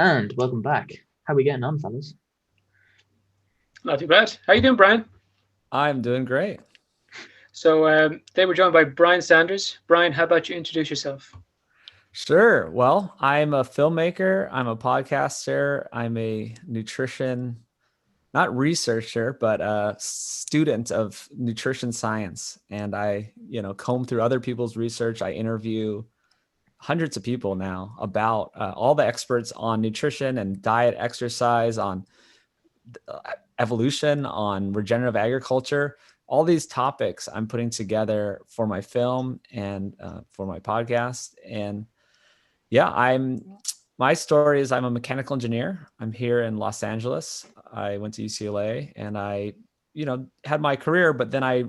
And welcome back. How are we getting on, fellas? Not too bad. How you doing, Brian? I'm doing great. So they were joined by Brian Sanders. Brian, how about you introduce yourself? Sure. Well, I'm a filmmaker, I'm a podcaster, I'm a nutrition, not researcher, but a student of nutrition science. And I, comb through other people's research. I interview hundreds of people now about all the experts on nutrition and diet, exercise, on evolution, on regenerative agriculture. All these topics I'm putting together for my film and for my podcast. And yeah, my story is I'm a mechanical engineer. I'm here in Los Angeles. I went to UCLA and I, had my career, but then I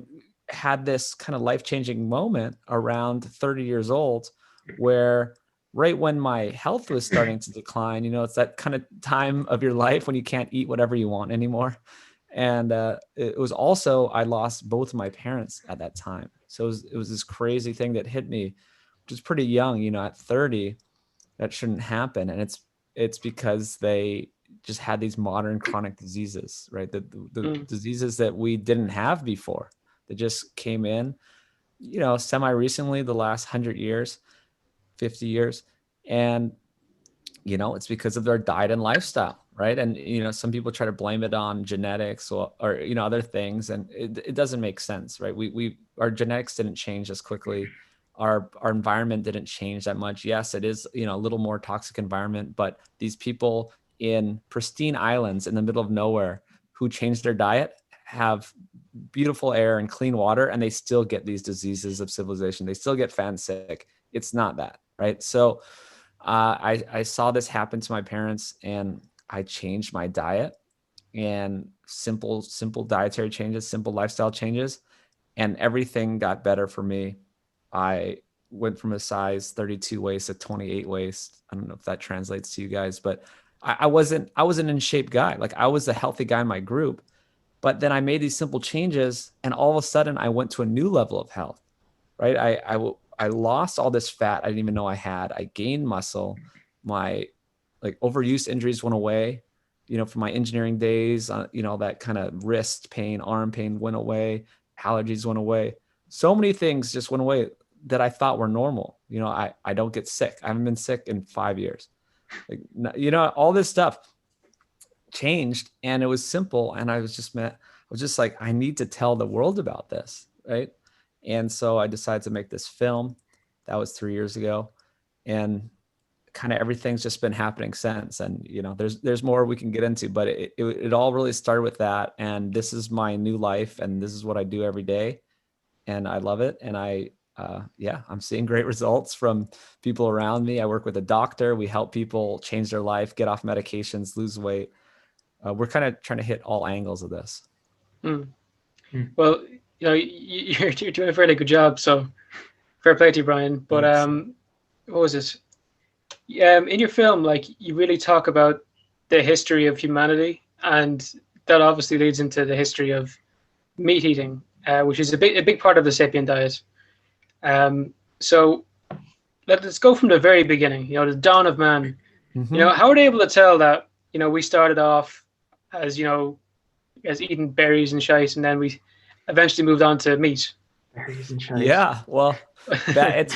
had this kind of life-changing moment around 30 years old where right when my health was starting to decline, it's that kind of time of your life when you can't eat whatever you want anymore. And it was also, I lost both of my parents at that time. So it was this crazy thing that hit me, which is pretty young, at 30. That shouldn't happen. And it's because they just had these modern chronic diseases, right? The diseases that we didn't have before that just came in, semi recently, the last 100 years, 50 years. And, it's because of their diet and lifestyle, right? And, some people try to blame it on genetics or other things. And it doesn't make sense, right? Our genetics didn't change as quickly. Our environment didn't change that much. Yes, it is, a little more toxic environment, but these people in pristine islands in the middle of nowhere who change their diet have beautiful air and clean water, and they still get these diseases of civilization. They still get fat and sick. It's not that, right? So I saw this happen to my parents, and I changed my diet and simple dietary changes, simple lifestyle changes, and everything got better for me. I went from a size 32 waist to 28 waist. I don't know if that translates to you guys, but I wasn't in shape guy. Like, I was a healthy guy in my group, but then I made these simple changes, and all of a sudden I went to a new level of health, right? I lost all this fat I didn't even know I had. I gained muscle. My overuse injuries went away, from my engineering days. That kind of wrist pain, arm pain went away. Allergies went away. So many things just went away that I thought were normal. I don't get sick. I haven't been sick in 5 years. All this stuff changed, and it was simple. And I was just like, I need to tell the world about this, right? And so I decided to make this film. That was 3 years ago, and kind of everything's just been happening since. And there's more we can get into, but it all really started with that. And this is my new life, and this is what I do every day, and I love it. And I'm seeing great results from people around me. I work with a doctor. We help people change their life, get off medications, lose weight. We're kind of trying to hit all angles of this. Mm. Well, you're doing a fairly good job, so fair play to you, Brian. But what was it? In your film, like, you really talk about the history of humanity, and that obviously leads into the history of meat eating, which is a big part of the Sapien diet. So let's go from the very beginning. The dawn of man. Mm-hmm. How are they able to tell that? We started off as as eating berries and shite, and then we eventually moved on to meat. Berries and shite. Yeah, well, it's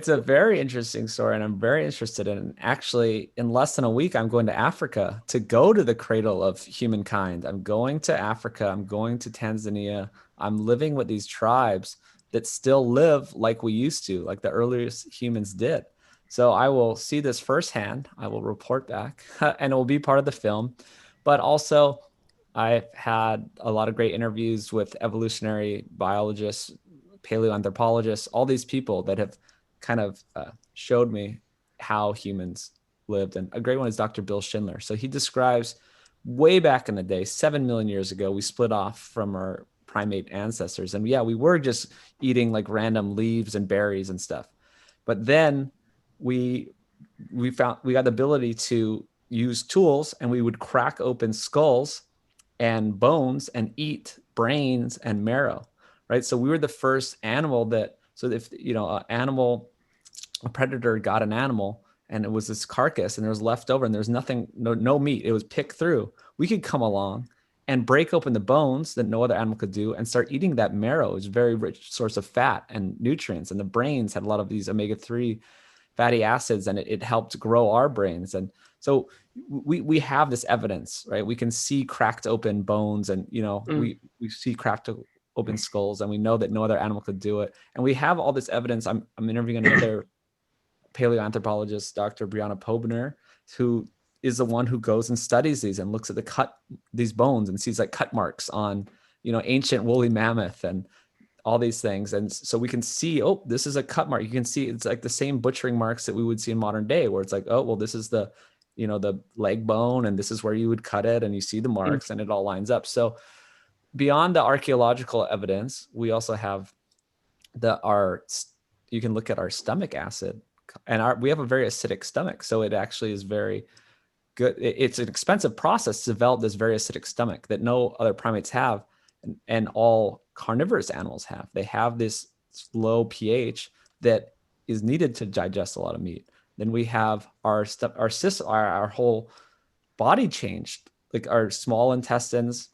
a very interesting story, and I'm very interested in it. Actually, in less than a week, I'm going to Africa to go to the cradle of humankind. I'm going to Africa. I'm going to Tanzania. I'm living with these tribes that still live like we used to, like the earliest humans did. So I will see this firsthand. I will report back, and it will be part of the film. But also, I've had a lot of great interviews with evolutionary biologists, paleoanthropologists, all these people that have kind of showed me how humans lived. And a great one is Dr. Bill Schindler. So he describes way back in the day, 7 million years ago, we split off from our primate ancestors. And yeah, we were just eating like random leaves and berries and stuff. But then we got the ability to use tools, and we would crack open skulls and bones and eat brains and marrow, right? So we were the first animal that, so if, a predator got an animal and it was this carcass and there was leftover and there's nothing, no meat. It was picked through. We could come along and break open the bones that no other animal could do and start eating that marrow. It's a very rich source of fat and nutrients. And the brains had a lot of these omega-3 fatty acids, and it helped grow our brains. And so we have this evidence, right? We can see cracked open bones, and we see cracked open skulls, and we know that no other animal could do it. And we have all this evidence. I'm interviewing another paleoanthropologist, Dr. Brianna Pobner, who is the one who goes and studies these and looks at these bones and sees like cut marks on, ancient woolly mammoth and all these things. And so we can see, oh, this is a cut mark. You can see it's like the same butchering marks that we would see in modern day, where it's like, oh, well, this is the leg bone, and this is where you would cut it, and you see the marks, and it all lines up. So beyond the archaeological evidence, we also have you can look at our stomach acid, and we have a very acidic stomach. So it actually is very good. It's an expensive process to develop this very acidic stomach that no other primates have, and all carnivorous animals have. They have this low pH that is needed to digest a lot of meat. Then we have our whole body changed, like our small intestines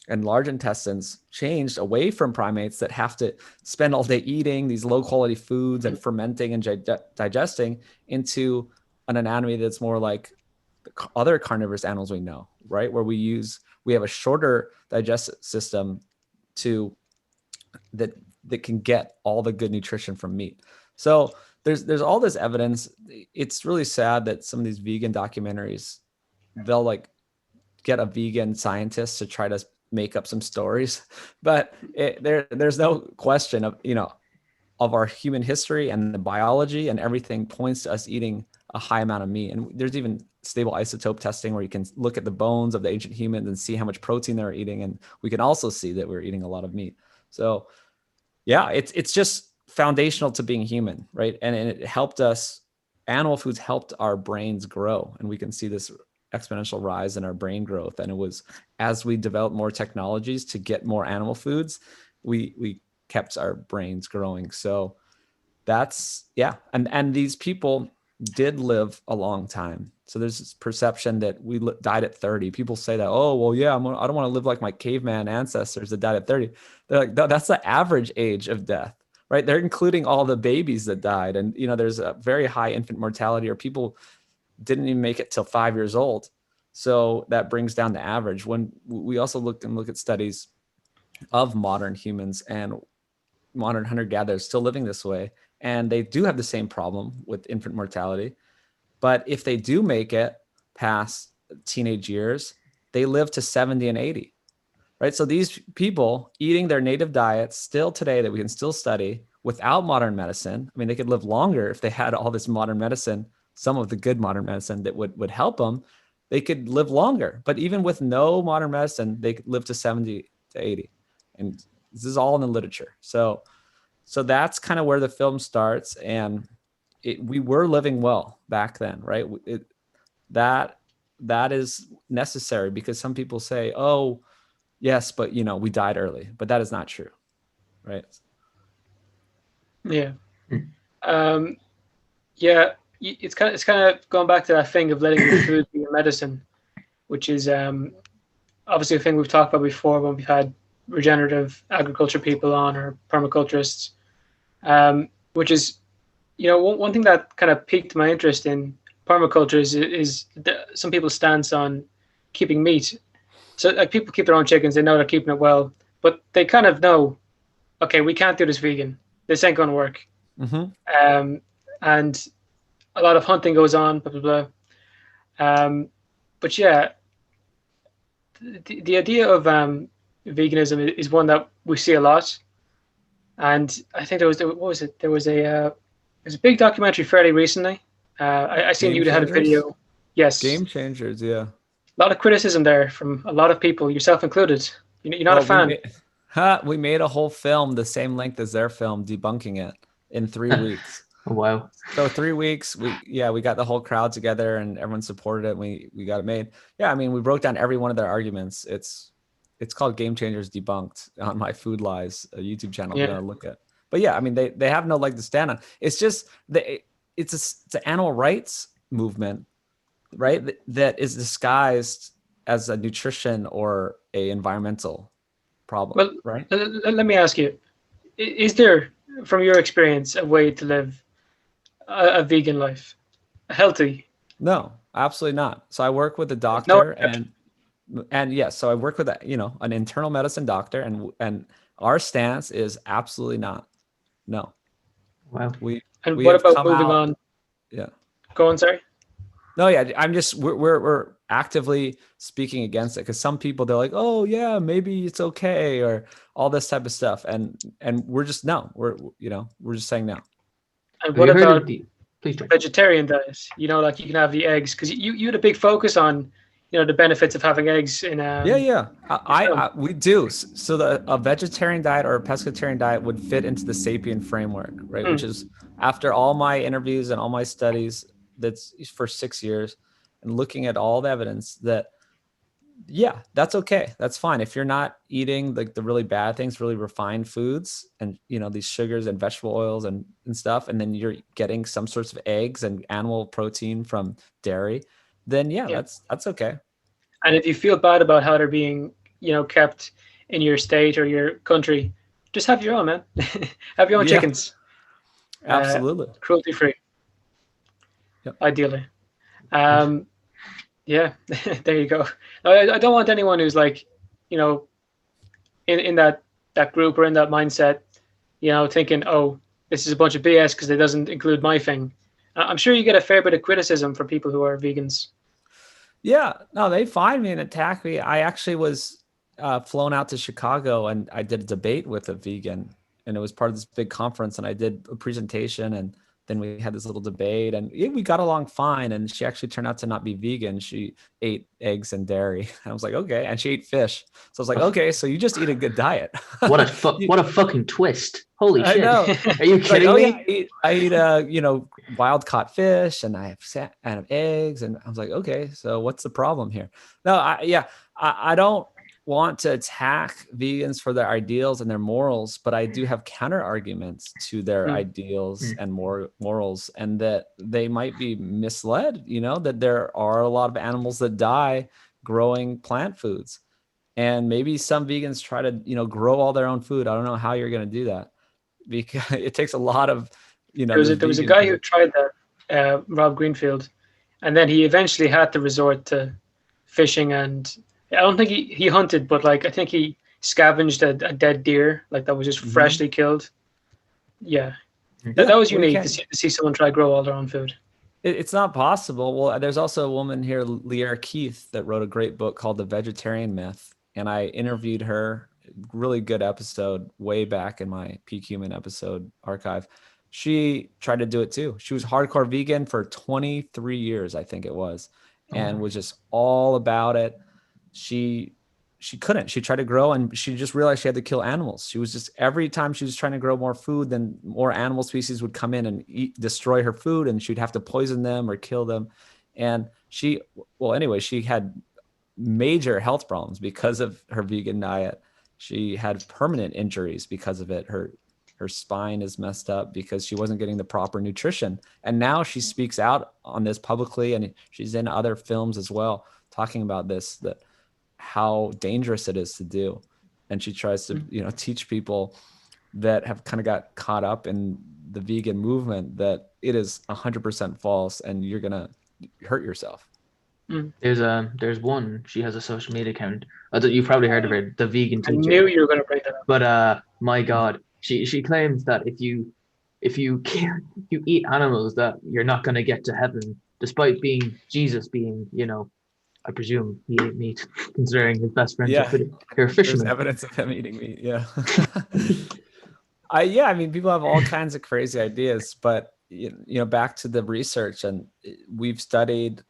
and large intestines changed away from primates that have to spend all day eating these low quality foods and fermenting and digesting, into an anatomy that's more like other carnivorous animals we know, right? Where we have a shorter digestive system that can get all the good nutrition from meat. So there's all this evidence. It's really sad that some of these vegan documentaries, they'll like get a vegan scientist to try to make up some stories, but there's no question of our human history, and the biology and everything points to us eating a high amount of meat. And there's even stable isotope testing where you can look at the bones of the ancient humans and see how much protein they're eating, and we can also see that we're eating a lot of meat. So yeah, it's just foundational to being human, right? And it helped us. Animal foods helped our brains grow, and we can see this exponential rise in our brain growth. And it was as we developed more technologies to get more animal foods, we kept our brains growing. So that's, yeah. And these people did live a long time. So there's this perception that we died at 30. People say that, oh, well, yeah, I don't want to live like my caveman ancestors that died at 30. They're like, no, that's the average age of death, right? They're including all the babies that died. And, there's a very high infant mortality, or people didn't even make it till 5 years old. So that brings down the average. When we also look at studies of modern humans and modern hunter-gatherers still living this way, and they do have the same problem with infant mortality. But if they do make it past teenage years, they live to 70 and 80, right? So these people eating their native diets still today that we can still study without modern medicine. I mean, they could live longer if they had all this modern medicine, some of the good modern medicine that would help them. They could live longer, but even with no modern medicine, they could live to 70 to 80. And this is all in the literature. So that's kind of where the film starts. And we were living well back then, right? That is necessary, because some people say, oh, yes, but we died early, but that is not true, right? Yeah. Yeah. It's kind of going back to that thing of letting the food be a medicine, which is obviously a thing we've talked about before when we've had regenerative agriculture people on, or permaculturists, which is, one thing that kind of piqued my interest in permaculture is some people's stance on keeping meat. So like, people keep their own chickens, they know they're keeping it well, but they kind of know, okay, we can't do this vegan. This ain't going to work. Mm-hmm. And a lot of hunting goes on, blah, blah, blah. But yeah, the idea of veganism is one that we see a lot. And I think there was a big documentary fairly recently. I seen you had a video. Yes. Game Changers, yeah. A lot of criticism there from a lot of people, yourself included. You're not a fan. We made a whole film the same length as their film, debunking it in 3 weeks. Oh, wow. So 3 weeks, we got the whole crowd together and everyone supported it. We got it made. Yeah, I mean, we broke down every one of their arguments. It's called Game Changers Debunked on my Food Lies YouTube channel. Yeah. Look at. But yeah, I mean, they have no leg to stand on. It's just it's animal rights movement, right? That is disguised as a nutrition or a environmental problem, Well, right? let me ask you: is there, from your experience, a way to live a vegan life, healthy? No, absolutely not. So I work with a No. doctor, and yes, so I work with an internal medicine doctor, and our stance is absolutely not. No, Wow. we And we what have about come moving out. on? Yeah. Go on, sorry. No, yeah, I'm just we're actively speaking against it because some people they're like, oh yeah, maybe it's okay or all this type of stuff, and we're just no, we're just saying no. And Have what you heard about of the? Please, Derek. vegetarian diet? Like you can have the eggs, because you had a big focus on, the benefits of having eggs in Yeah. your film. We do. So a vegetarian diet or a pescatarian diet would fit into the Sapien framework, right? Which is after all my interviews and all my studies, that's for 6 years, and looking at all the evidence that, yeah, that's okay. That's fine. If you're not eating like the really bad things, really refined foods and, these sugars and vegetable oils and stuff, and then you're getting some sorts of eggs and animal protein from dairy, then yeah, Yeah. that's okay. And if you feel bad about how they're being, kept in your state or your country, just have your own, man. Have your own Yeah. chickens. Absolutely. Cruelty free. Yep. Ideally. Yeah, there you go. I don't want anyone who's like, in that group or in that mindset, thinking, oh, this is a bunch of BS because it doesn't include my thing. I'm sure you get a fair bit of criticism from people who are vegans. Yeah, no, they find me and attack me. I actually was flown out to Chicago and I did a debate with a vegan, and it was part of this big conference, and I did a presentation, and then we had this little debate, and we got along fine. And she actually turned out to not be vegan. She ate eggs and dairy. And I was like, okay. And she ate fish. So I was like, okay, so you just eat a good diet. What a fucking twist! Holy I shit! know. Are you It's like, kidding oh me? yeah, I eat wild caught fish, and I have eggs, and I was like, okay, so what's the problem here? No, I don't want to attack vegans for their ideals and their morals, but I do have counter arguments to their ideals and morals, and that they might be misled. That there are a lot of animals that die growing plant foods, and maybe some vegans try to grow all their own food. I don't know how you're going to do that, because it takes a lot of There was a guy who tried that, Rob Greenfield, and then he eventually had to resort to fishing, and I don't think he hunted, but like I think he scavenged a dead deer, like that was just freshly killed. Yeah, that was unique to see someone try to grow all their own food. It's not possible. Well, there's also a woman here, Leah Keith, that wrote a great book called The Vegetarian Myth, and I interviewed her. Really good episode way back in my Peak Human episode archive. She tried to do it too. She was hardcore vegan for 23 years, I think it was, and was just all about it. She couldn't. She tried to grow, and she just realized she had to kill animals. She was just, every time she was trying to grow more food, then more animal species would come in and destroy her food, and she'd have to poison them or kill them. And she had major health problems because of her vegan diet. She had permanent injuries because of it. Her spine is messed up because she wasn't getting the proper nutrition. And now she speaks out on this publicly, and she's in other films as well, talking about this, that how dangerous it is to do. And she tries to, teach people that have kind of got caught up in the vegan movement that it is 100% false, and you're going to hurt yourself. There's one. She has a social media account. You've probably heard of her, the vegan teacher. I knew you were going to bring that up. But my God, she claims that if you eat animals, that you're not going to get to heaven, despite Jesus being, I presume he ate meat, considering his best friends are fishermen. There's evidence of him eating meat. Yeah. I mean, people have all kinds of crazy ideas, but back to the research, and we've studied.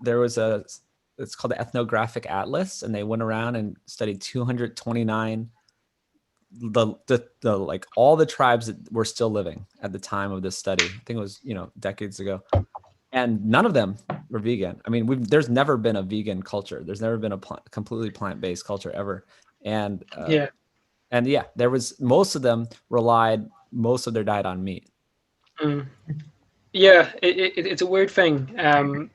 It's called the Ethnographic Atlas, and they went around and studied 229 like all the tribes that were still living at the time of this study. I think it was decades ago, and none of them were vegan. I mean, there's never been a vegan culture. There's never been a completely plant-based culture ever, and there was, most of them relied most of their diet on meat. Yeah, it's a weird thing.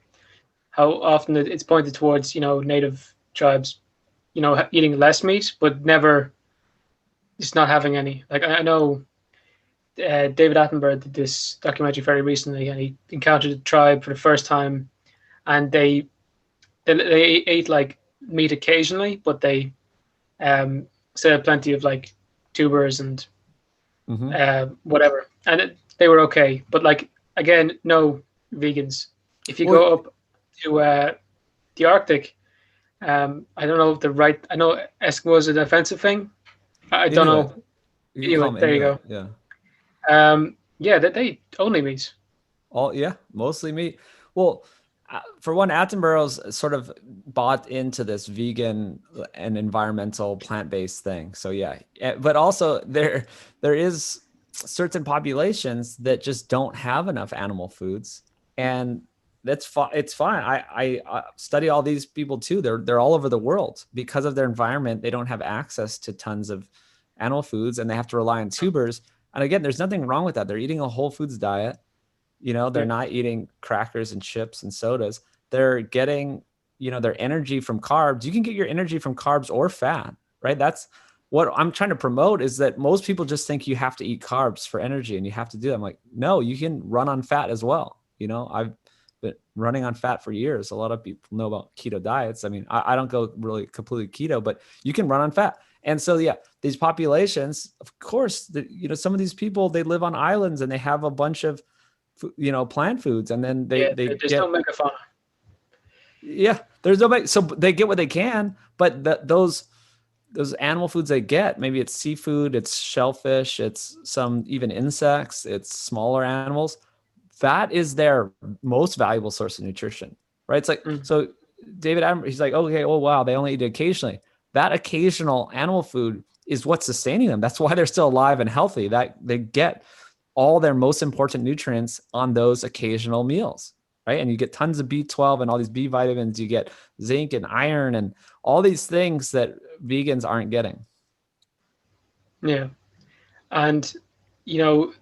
how often it's pointed towards, native tribes, eating less meat, but never just not having any. Like I know David Attenborough did this documentary very recently, and he encountered a tribe for the first time, and they ate like meat occasionally, but they still had plenty of like tubers and whatever, and they were okay. But like again, no vegans. If you go up to the Arctic, I don't know if I know Eskimo is an offensive thing. I don't know. Anyway, there you go. Yeah. They only meat. Mostly meat. Well, for one, Attenborough's sort of bought into this vegan and environmental plant-based thing. So yeah, but also there is certain populations that just don't have enough animal foods, and it's fine. I study all these people too. They're all over the world because of their environment. They don't have access to tons of animal foods, and they have to rely on tubers. And again, there's nothing wrong with that. They're eating a whole foods diet. They're not eating crackers and chips and sodas. They're getting, their energy from carbs. You can get your energy from carbs or fat, right? That's what I'm trying to promote, is that most people just think you have to eat carbs for energy and you have to do that. I'm like, no, you can run on fat as well. I've been running on fat for years. A lot of people know about keto diets. I mean, I don't go really completely keto, but you can run on fat. And so, yeah, these populations, of course, some of these people, they live on islands and they have a bunch of plant foods, and then there's no megafauna. Yeah, there's no, so they get what they can, but those animal foods they get, maybe it's seafood, it's shellfish, it's some even insects, it's smaller animals. That is their most valuable source of nutrition, right? It's like, so David Attenborough, he's like, okay, oh wow, they only eat it occasionally. That occasional animal food is what's sustaining them. That's why they're still alive and healthy. That they get all their most important nutrients on those occasional meals, right? And you get tons of B12 and all these B vitamins. You get zinc and iron and all these things that vegans aren't getting. Yeah. And,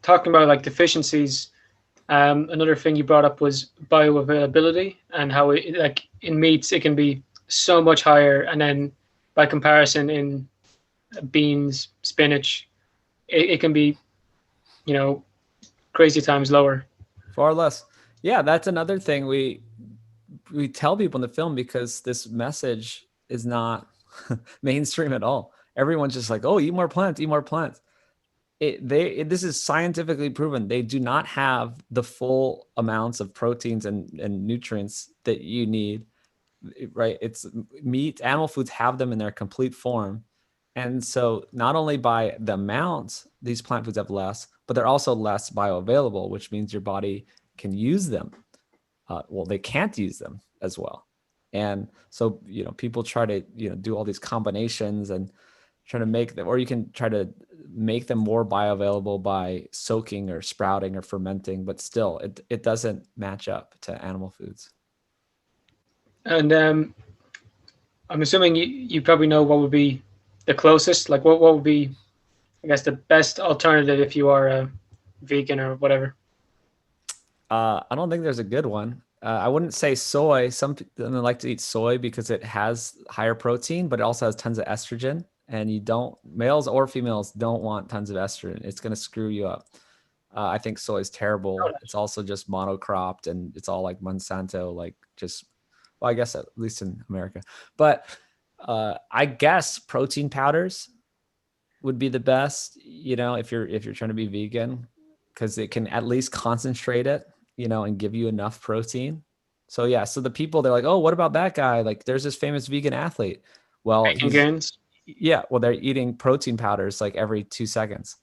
talking about like deficiencies, another thing you brought up was bioavailability, and how like in meats, it can be so much higher. And then by comparison in beans, spinach, it can be, crazy times lower. Far less. Yeah, that's another thing we tell people in the film, because this message is not mainstream at all. Everyone's just like, oh, eat more plants, eat more plants. This is scientifically proven. They do not have the full amounts of proteins and nutrients that you need, right? It's meat, animal foods have them in their complete form. And so not only by the amount these plant foods have less, but they're also less bioavailable, which means your body can use them. They can't use them as well. And so, people try to, do all these combinations and try to make them, or you can try to make them more bioavailable by soaking or sprouting or fermenting, but still it doesn't match up to animal foods. And I'm assuming you probably know what would be the closest, like what would be, I guess, the best alternative if you are a vegan or whatever. I don't think there's a good one. I wouldn't say soy. Some people like to eat soy because it has higher protein, but it also has tons of estrogen. And males or females don't want tons of estrogen. It's going to screw you up. I think soy is terrible. It's also just monocropped, and it's all like Monsanto, like I guess at least in America. But I guess protein powders would be the best, if you're trying to be vegan, because it can at least concentrate it, and give you enough protein. So yeah, so the people, they're like, oh, what about that guy? Like, there's this famous vegan athlete. Well, they're eating protein powders like every 2 seconds.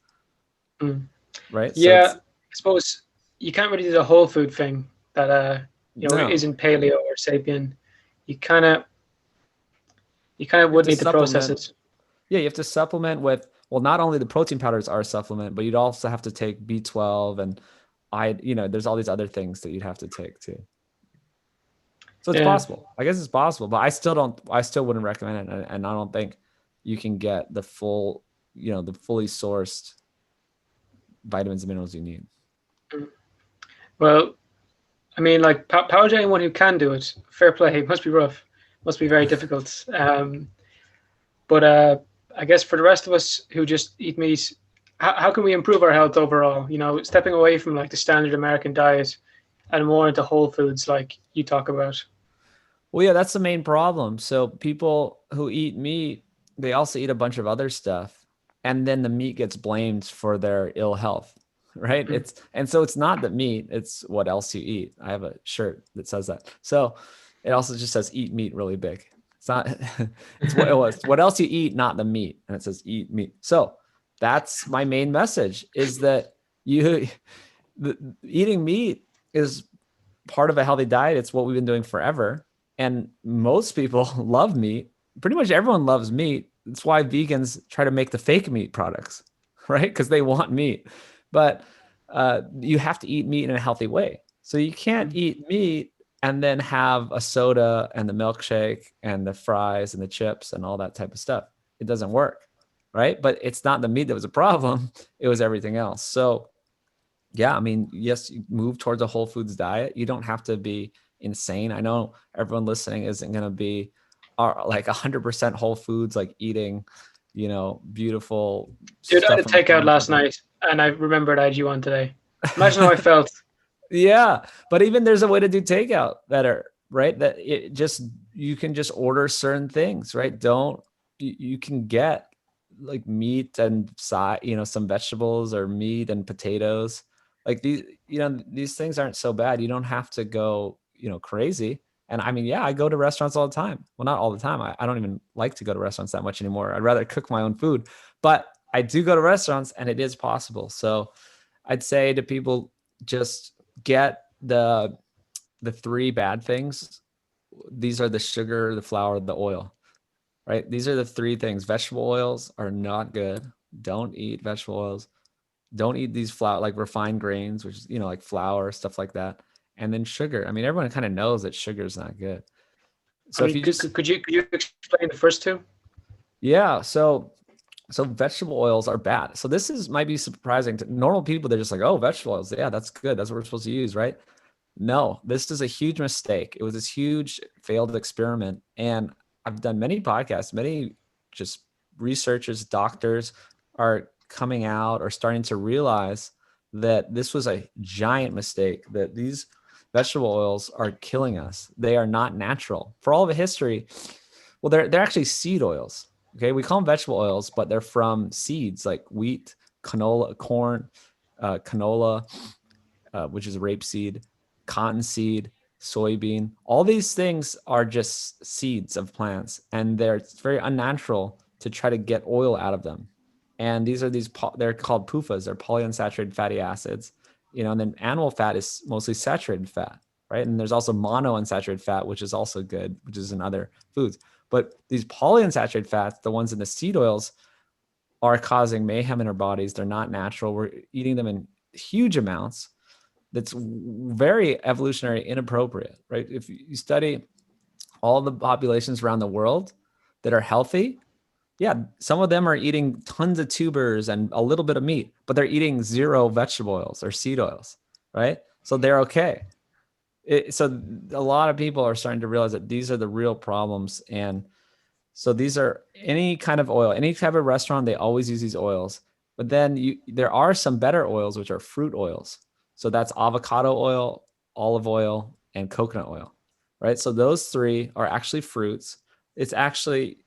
Right? Yeah, so I suppose you can't really do the whole food thing that isn't paleo or sapien. You kind of would need the processes. Yeah, you have to supplement with, not only the protein powders are a supplement, but you'd also have to take B12 and there's all these other things that you'd have to take too. So it's possible. I guess it's possible, but I still wouldn't recommend it. And I don't think you can get the full, the fully sourced vitamins and minerals you need. Well, I mean, like, power to anyone who can do it. Fair play. It must be rough. Must be very difficult. But I guess for the rest of us who just eat meat, how can we improve our health overall? You know, stepping away from like the standard American diet and more into whole foods like you talk about. Well, yeah, that's the main problem. So people who eat meat, they also eat a bunch of other stuff, and then the meat gets blamed for their ill health, right? So it's not the meat, it's what else you eat. I have a shirt that says that. So it also just says eat meat really big. It's not, it's what it was. What else you eat, not the meat. And it says eat meat. So that's my main message, is that eating meat is part of a healthy diet. It's what we've been doing forever. And most people love meat. Pretty much everyone loves meat. That's why vegans try to make the fake meat products, right? Because they want meat. But you have to eat meat in a healthy way. So you can't eat meat and then have a soda and the milkshake and the fries and the chips and all that type of stuff. It doesn't work, right? But it's not the meat that was a problem. It was everything else. So yeah, I mean, yes, you move towards a whole foods diet. You don't have to be insane. I know everyone listening isn't going to be like 100% whole foods, like eating, beautiful Dude, I stuff. had a takeout last night and I remembered I had you on today. Imagine how I felt. Yeah. But even there's a way to do takeout better, right? That you can just order certain things, right? You can get like meat and some vegetables or meat and potatoes. Like these things aren't so bad. You don't have to go, crazy. And I mean, yeah, I go to restaurants all the time. Well, not all the time. I don't even like to go to restaurants that much anymore. I'd rather cook my own food, but I do go to restaurants and it is possible. So I'd say to people, just get the three bad things. These are the sugar, the flour, the oil, right? These are the three things. Vegetable oils are not good. Don't eat vegetable oils. Don't eat these flour, like refined grains, which is, like flour, stuff like that. And then sugar. I mean, everyone kind of knows that sugar is not good. So if you could you explain the first two? Yeah. So vegetable oils are bad. So this might be surprising to normal people. They're just like, oh, vegetable oils. Yeah, that's good. That's what we're supposed to use, right? No, this is a huge mistake. It was this huge failed experiment. And I've done many podcasts, many just researchers, doctors are coming out or starting to realize that this was a giant mistake, that these vegetable oils are killing us. They are not natural. For all the history, well, they're actually seed oils. Okay, we call them vegetable oils, but they're from seeds like wheat, canola, corn, canola, which is rapeseed, cottonseed, soybean. All these things are just seeds of plants, and it's very unnatural to try to get oil out of them. And they're called PUFAs. They're polyunsaturated fatty acids. And then animal fat is mostly saturated fat, right? And there's also monounsaturated fat, which is also good, which is in other foods. But these polyunsaturated fats, the ones in the seed oils, are causing mayhem in our bodies. They're not natural. We're eating them in huge amounts. That's very evolutionary inappropriate, right? If you study all the populations around the world that are healthy, yeah, some of them are eating tons of tubers and a little bit of meat, but they're eating zero vegetable oils or seed oils, right? So they're okay. So a lot of people are starting to realize that these are the real problems. And so these are any kind of oil, any type of restaurant, they always use these oils. But then there are some better oils, which are fruit oils. So that's avocado oil, olive oil, and coconut oil, right? So those three are actually fruits. It's actually,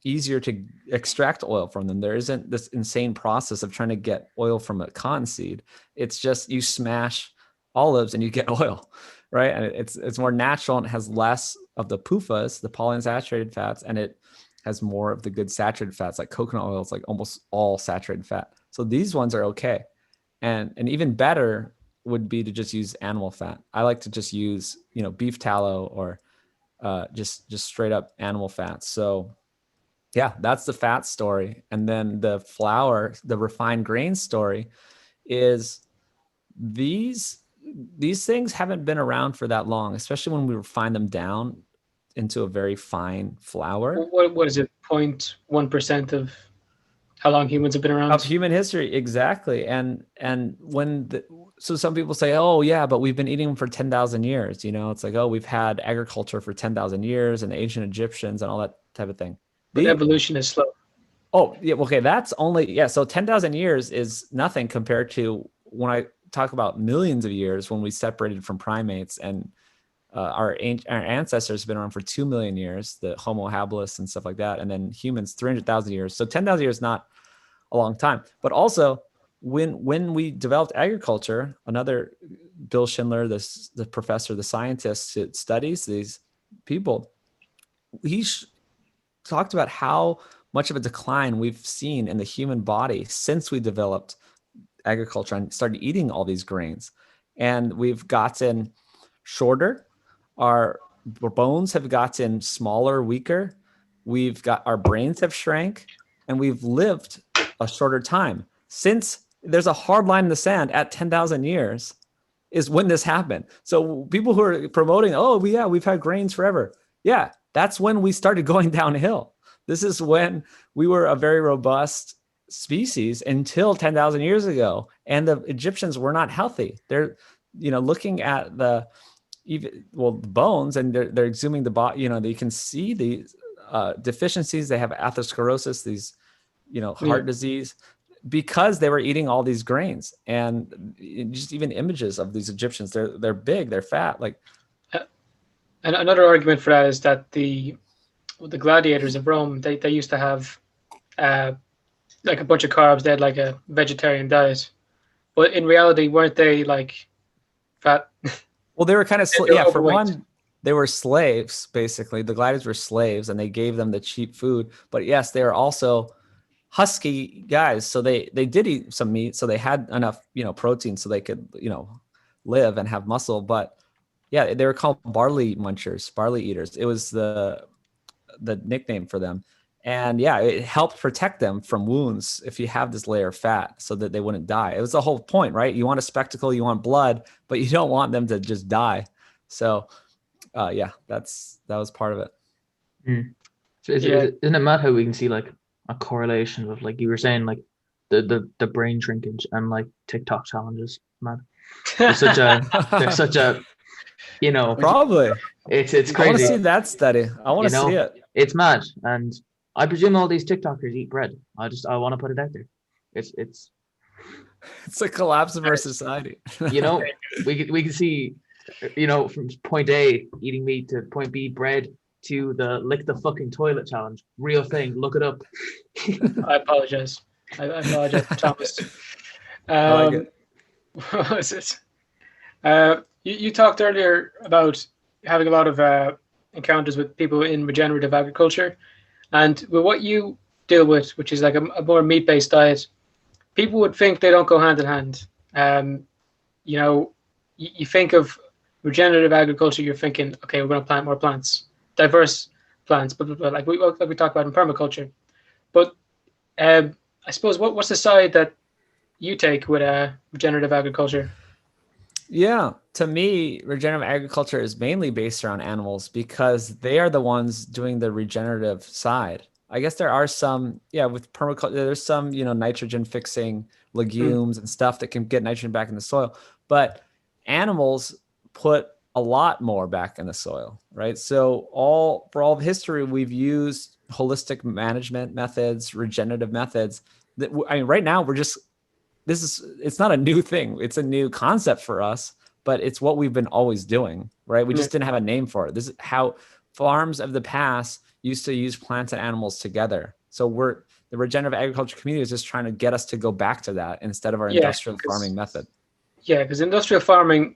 easier to extract oil from them. There isn't this insane process of trying to get oil from a cottonseed. It's just you smash olives and you get oil, right? And it's more natural and it has less of the PUFAs, the polyunsaturated fats, and it has more of the good saturated fats, like coconut oil is like almost all saturated fat. So these ones are okay. And even better would be to just use animal fat. I like to just use, beef tallow or just straight up animal fats. So yeah, that's the fat story. And then the flour, the refined grain story is these things haven't been around for that long, especially when we refine them down into a very fine flour. What is it? 0.1% of how long humans have been around? Of human history, exactly. And so some people say, oh yeah, but we've been eating them for 10,000 years. It's like, oh, we've had agriculture for 10,000 years and ancient Egyptians and all that type of thing. But evolution is slow. Oh yeah. Okay. That's only, yeah. So 10,000 years is nothing compared to when I talk about millions of years when we separated from primates, and our ancestors have been around for 2 million years, the Homo habilis and stuff like that. And then humans, 300,000 years. So 10,000 years is not a long time. But also when we developed agriculture, another Bill Schindler, the professor, the scientist that studies these people, he talked about how much of a decline we've seen in the human body since we developed agriculture and started eating all these grains. And we've gotten shorter. Our bones have gotten smaller, weaker. Our brains have shrank, and we've lived a shorter time. Since there's a hard line in the sand at 10,000 years is when this happened. So people who are promoting, oh yeah, we've had grains forever. Yeah, that's when we started going downhill. This is when we were a very robust species until 10,000 years ago. And the Egyptians were not healthy. They're, looking at the bones, and they're exhuming the body, they can see these deficiencies. They have atherosclerosis, these, heart disease, because they were eating all these grains. And just even images of these Egyptians, they're big, they're fat. Like, and another argument for that is that the gladiators of Rome, they used to have like a bunch of carbs. They had like a vegetarian diet, but in reality, weren't they like fat? Well, they were kind of for one, they were slaves. Basically, the gladiators were slaves, and they gave them the cheap food. But yes, they were also husky guys, so they did eat some meat, so they had enough protein so they could live and have muscle. But yeah, they were called barley munchers, barley eaters. It was the nickname for them. And yeah, it helped protect them from wounds if you have this layer of fat, so that they wouldn't die. It was the whole point, right? You want a spectacle, you want blood, but you don't want them to just die. So yeah, that was part of it. So isn't it mad how we can see like a correlation with, like you were saying, like the brain shrinkage and like TikTok challenges? Mad. They're such a probably it's crazy. I want to see that study. I want to see it. It's mad. And I presume all these TikTokers eat bread. I want to put it out there. It's a collapse of our society. We can see, from point A eating meat to point B bread to the lick the fucking toilet challenge. Real thing. Look it up. I apologize. I apologize, Thomas. I like it. What was it? You talked earlier about having a lot of encounters with people in regenerative agriculture, and with what you deal with, which is like a more meat-based diet, people would think they don't go hand in hand. You think of regenerative agriculture, you're thinking, okay, we're going to plant more plants, diverse plants, blah, blah, blah, like we talk about in permaculture. But I suppose what's the side that you take with regenerative agriculture? Yeah, to me, regenerative agriculture is mainly based around animals because they are the ones doing the regenerative side. I guess there are some, with permaculture, there's some, nitrogen fixing legumes and stuff that can get nitrogen back in the soil. But animals put a lot more back in the soil, right? So for all of history, we've used holistic management methods, regenerative methods. Right now it's not a new thing. It's a new concept for us, but it's what we've been always doing, right? We just didn't have a name for it. This is how farms of the past used to use plants and animals together. So the regenerative agriculture community is just trying to get us to go back to that instead of our industrial farming method. Yeah, because industrial farming,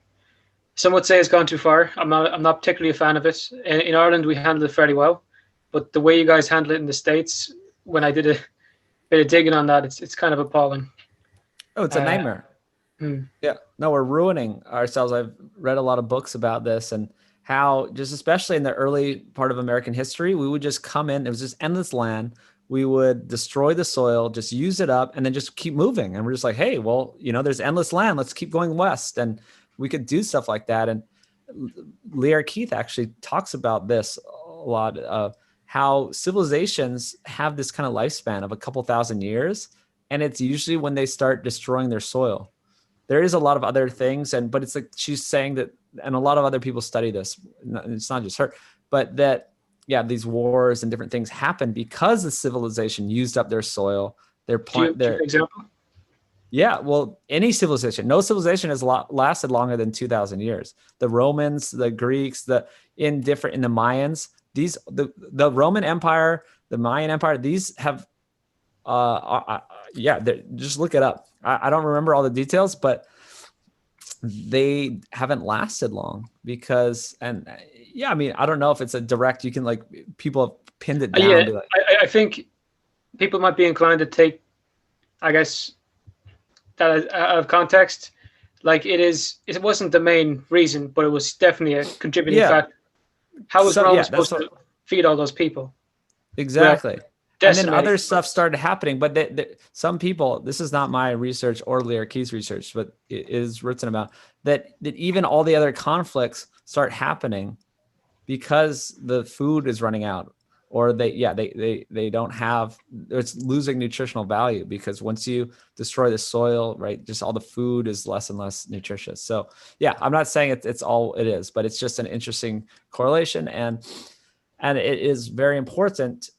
some would say, has gone too far. I'm not particularly a fan of it. In Ireland, we handle it fairly well, but the way you guys handle it in the States, when I did a bit of digging on that, it's kind of appalling. Oh, it's a nightmare. Yeah, no, we're ruining ourselves. I've read a lot of books about this and how, just especially in the early part of American history, we would just come in. It was just endless land. We would destroy the soil, just use it up, and then just keep moving. And we're just like, hey, well, there's endless land. Let's keep going west. And we could do stuff like that. And Lear Keith actually talks about this a lot, how civilizations have this kind of lifespan of a couple thousand years. And it's usually when they start destroying their soil. there is a lot of other things, but it's like she's saying that, and a lot of other people study this. It's not just her, but that these wars and different things happen because the civilization used up their soil, their plant. Do you have an example? Yeah, well, any civilization, no civilization has lasted longer than 2,000 years. The Romans, the Greeks, in the Mayans, the Roman Empire, the Mayan Empire, these have, just look it up. I don't remember all the details, but they haven't lasted long because, I mean, I don't know if it's a direct, you can like, people have pinned it down. Yeah, I think people might be inclined to take, I guess, that out of context. Like it wasn't the main reason, but it was definitely a contributing factor. How was Rome supposed to feed all those people? Exactly. And then other stuff started happening, but some people, this is not my research or Lyrique's research, but it is written about that even all the other conflicts start happening because the food is running out, or they don't have, it's losing nutritional value because once you destroy the soil, right, just all the food is less and less nutritious. So yeah, I'm not saying it's all it is, but it's just an interesting correlation, and it is very important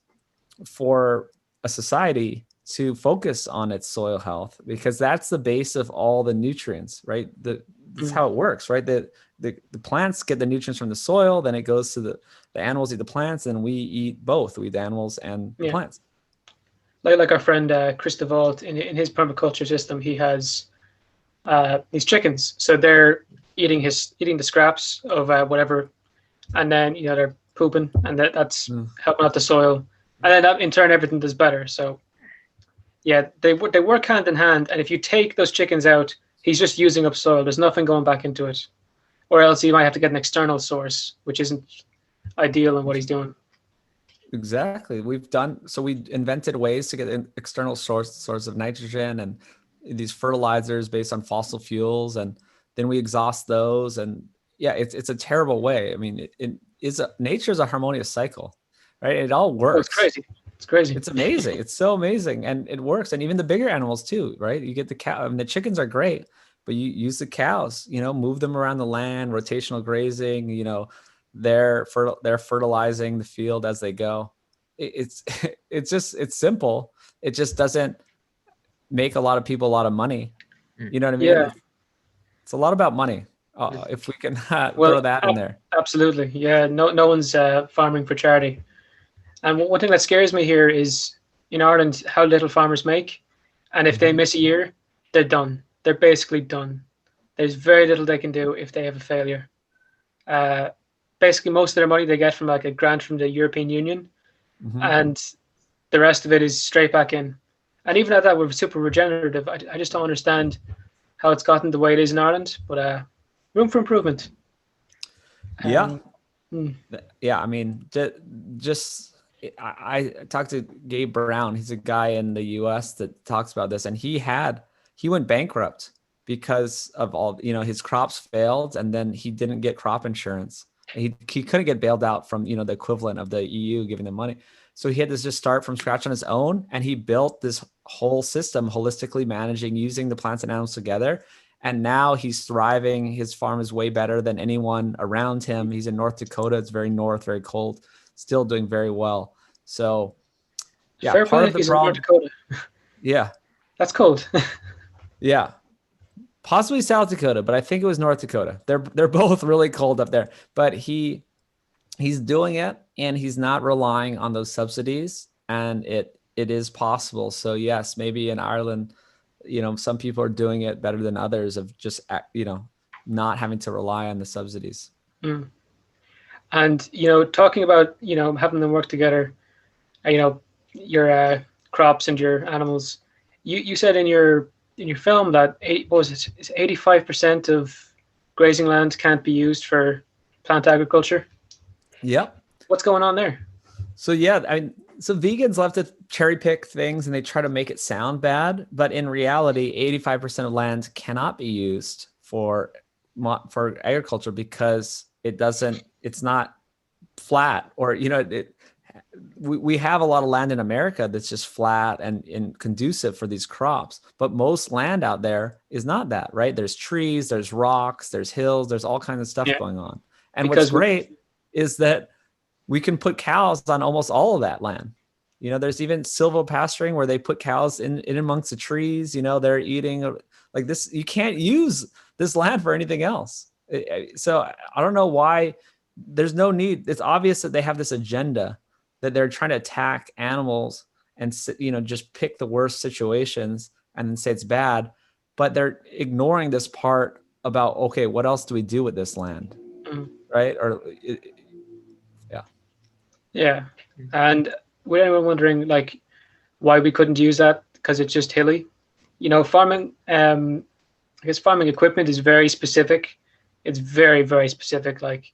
for a society to focus on its soil health because that's the base of all the nutrients, right? That's how it works, right? The plants get the nutrients from the soil, then it goes to the animals eat the plants, and we eat both. We eat the animals and the plants. Like our friend Chris DeVault, in his permaculture system, he has these chickens. So they're eating the scraps of whatever, and then they're pooping, and that's helping out the soil. And then that, in turn, everything does better. So, yeah, they work hand in hand. And if you take those chickens out, he's just using up soil. There's nothing going back into it. Or else you might have to get an external source, which isn't ideal in what he's doing. Exactly. We invented ways to get an external source of nitrogen and these fertilizers based on fossil fuels. And then we exhaust those. And yeah, it's a terrible way. I mean, nature is a harmonious cycle. Right, it all works. Oh, it's crazy. It's amazing. It's so amazing, and it works. And even the bigger animals too, right? You get the cow. I mean, the chickens are great, but you use the cows. Move them around the land, rotational grazing. They're fertilizing the field as they go. It's simple. It just doesn't make a lot of people a lot of money. You know what I mean? Yeah. It's a lot about money. If we can throw that in there. Absolutely. Yeah. No one's farming for charity. And one thing that scares me here is in Ireland how little farmers make, and if they miss a year, they're done. They're basically done. There's very little they can do if they have a failure. Basically, most of their money they get from like a grant from the European Union, and the rest of it is straight back in. And even at that, we're super regenerative. I just don't understand how it's gotten the way it is in Ireland, but room for improvement. Yeah. I mean, I talked to Gabe Brown. He's a guy in the US that talks about this, and he went bankrupt because of all, his crops failed, and then he didn't get crop insurance. He couldn't get bailed out from, the equivalent of the EU giving them money. So he had to just start from scratch on his own, and he built this whole system, holistically managing, using the plants and animals together. And now he's thriving. His farm is way better than anyone around him. He's in North Dakota. It's very north, very cold, still doing very well. So yeah, Fair part of the problem. North Dakota. Yeah. That's cold. Yeah. Possibly South Dakota, but I think it was North Dakota. They're both really cold up there, but he's doing it, and he's not relying on those subsidies, and it is possible. So yes, maybe in Ireland, some people are doing it better than others of just, not having to rely on the subsidies. And, talking about, having them work together, your crops and your animals, you said in your film that 85% of grazing land can't be used for plant agriculture. Yep. What's going on there? So yeah, so vegans love to cherry pick things, and they try to make it sound bad, but in reality, 85% of land cannot be used for agriculture because it's not flat, or we have a lot of land in America that's just flat and conducive for these crops, but most land out there is not that, right? There's trees, there's rocks, there's hills, there's all kinds of stuff going on. And what's great is that we can put cows on almost all of that land. You know, there's even silvopasturing where they put cows in amongst the trees. You know, they're eating like this. You can't use this land for anything else. So I don't know why. There's no need. It's obvious that they have this agenda that they're trying to attack animals and, you know, just pick the worst situations and then say it's bad, but they're ignoring this part about, okay, what else do we do with this land? Right? Or yeah. And with anyone wondering like why we couldn't use that, because it's just hilly, you know, farming, I guess farming equipment is very specific. It's very, very specific. Like,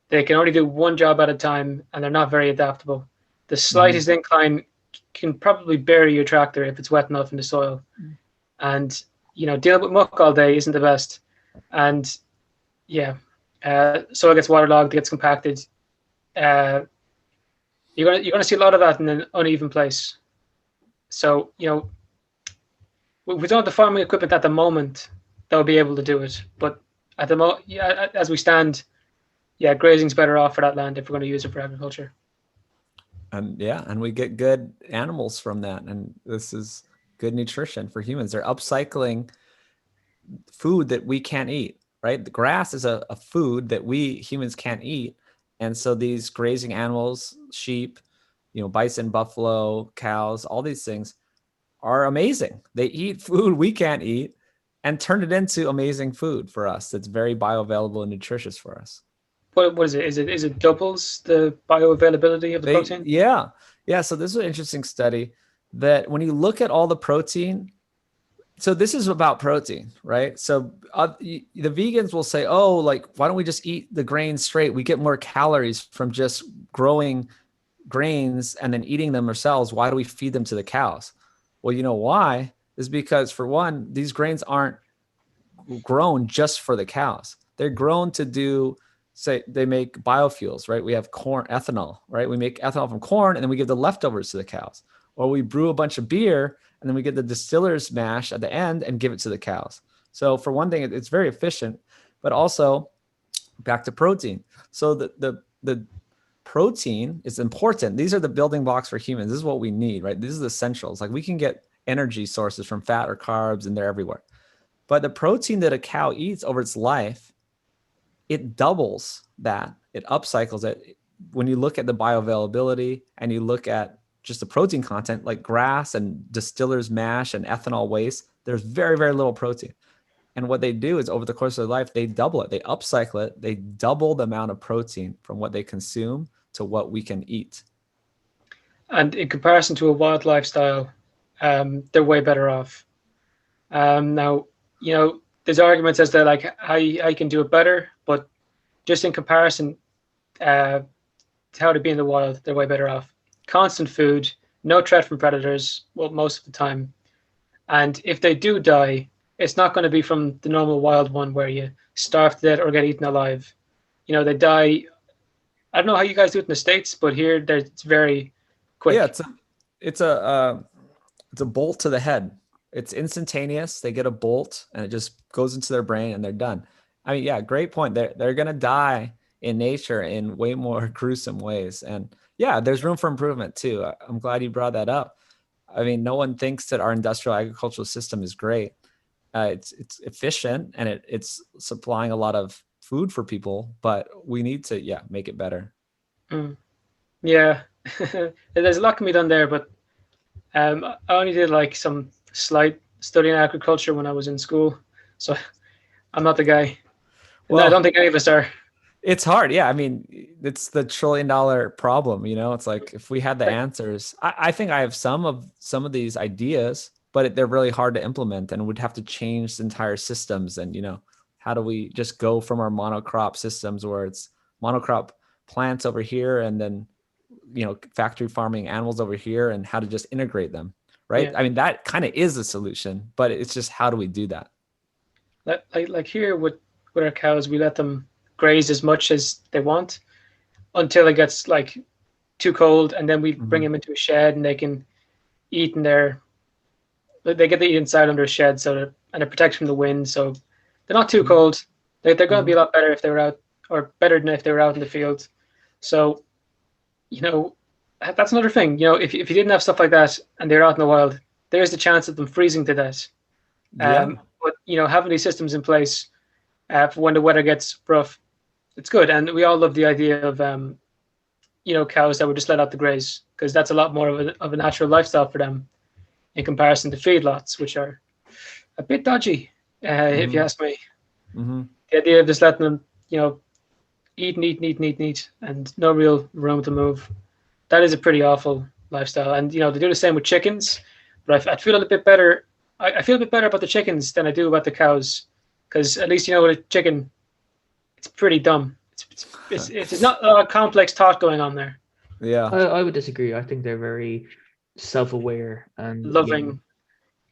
they can only do one job at a time, and they're not very adaptable. The slightest incline can probably bury your tractor if it's wet enough in the soil. And, you know, dealing with muck all day isn't the best. And yeah, soil gets waterlogged, it gets compacted. You're gonna see a lot of that in an uneven place. So, you know, we don't have the farming equipment at the moment that will be able to do it. But at the moment, as we stand, grazing's better off for that land if we're going to use it for agriculture. And and we get good animals from that. And this is good nutrition for humans. They're upcycling food that we can't eat, right? The grass is a food that we humans can't eat. And so these grazing animals, sheep, you know, bison, buffalo, cows, all these things are amazing. They eat food we can't eat and turn it into amazing food for us. That's very bioavailable and nutritious for us. What is it? Is it doubles the bioavailability of the protein? Yeah. So this is an interesting study that when you look at all the protein, so this is about protein, right? So the vegans will say, oh, like, why don't we just eat the grains straight? We get more calories from just growing grains and then eating them ourselves. Why do we feed them to the cows? Well, you know why? Is because, for one, these grains aren't grown just for the cows. They're grown to do, say, they make biofuels, right? We have corn, ethanol, right? We make ethanol from corn, and then we give the leftovers to the cows. Or we brew a bunch of beer, and then we get the distiller's mash at the end and give it to the cows. So for one thing, it's very efficient, but also back to protein. So the protein is important. These are the building blocks for humans. This is what we need, right? These are the essentials. Like, we can get energy sources from fat or carbs, and they're everywhere. But the protein that a cow eats over its life, it doubles that. It upcycles it. When you look at the bioavailability and you look at just the protein content, like grass and distiller's mash and ethanol waste, there's very, very little protein. And what they do is, over the course of their life, they double it. They upcycle it. They double the amount of protein from what they consume to what we can eat. And in comparison to a wild lifestyle, they're way better off. Now, you know, there's arguments as to like I can do it better, but just in comparison to how to be in the wild, they're way better off. Constant food, no threat from predators, well, most of the time. And if they do die, it's not going to be from the normal wild one where you starve to death or get eaten alive. You know, they die. I don't know how you guys do it in the States, but here it's very quick. Yeah, it's a bolt to the head. It's instantaneous. They get a bolt and it just goes into their brain and they're done. I mean, yeah, great point. They're going to die in nature in way more gruesome ways. And yeah, there's room for improvement too. I'm glad you brought that up. I mean, no one thinks that our industrial agricultural system is great. It's efficient and it's supplying a lot of food for people, but we need to, make it better. Yeah, there's a lot can be done there, but I only did like some slight study in agriculture when I was in school, so I'm not the guy. Well, I don't think any of us are. It's hard. Yeah. I mean, it's the $1 trillion problem, you know. It's like, if we had the answers, I think I have some of these ideas, but they're really hard to implement and would have to change entire systems. And, you know, how do we just go from our monocrop systems where it's monocrop plants over here and then, you know, factory farming animals over here, and how to just integrate them. Right. Yeah. I mean, that kind of is the solution, but it's just, how do we do that? Like here with our cows, we let them graze as much as they want until it gets like too cold, and then we bring them into a shed and they can eat in there. They get to eat inside under a shed, and it protects from the wind, so they're not too cold. They're going to be a lot better if they were out, or better than if they were out in the field. So, that's another thing. If you didn't have stuff like that and they're out in the wild, there's the chance of them freezing to death. But having these systems in place for when the weather gets rough, it's good. And we all love the idea of cows that were just let out to graze, because that's a lot more of a natural lifestyle for them in comparison to feedlots, which are a bit dodgy, if you ask me. The idea of just letting them, eat, and no real room to move. That is a pretty awful lifestyle. And, they do the same with chickens, but I feel a bit better. I feel a bit better about the chickens than I do about the cows, because at least, with a chicken, it's pretty dumb. It's not a complex thought going on there. Yeah. I would disagree. I think they're very self-aware and loving,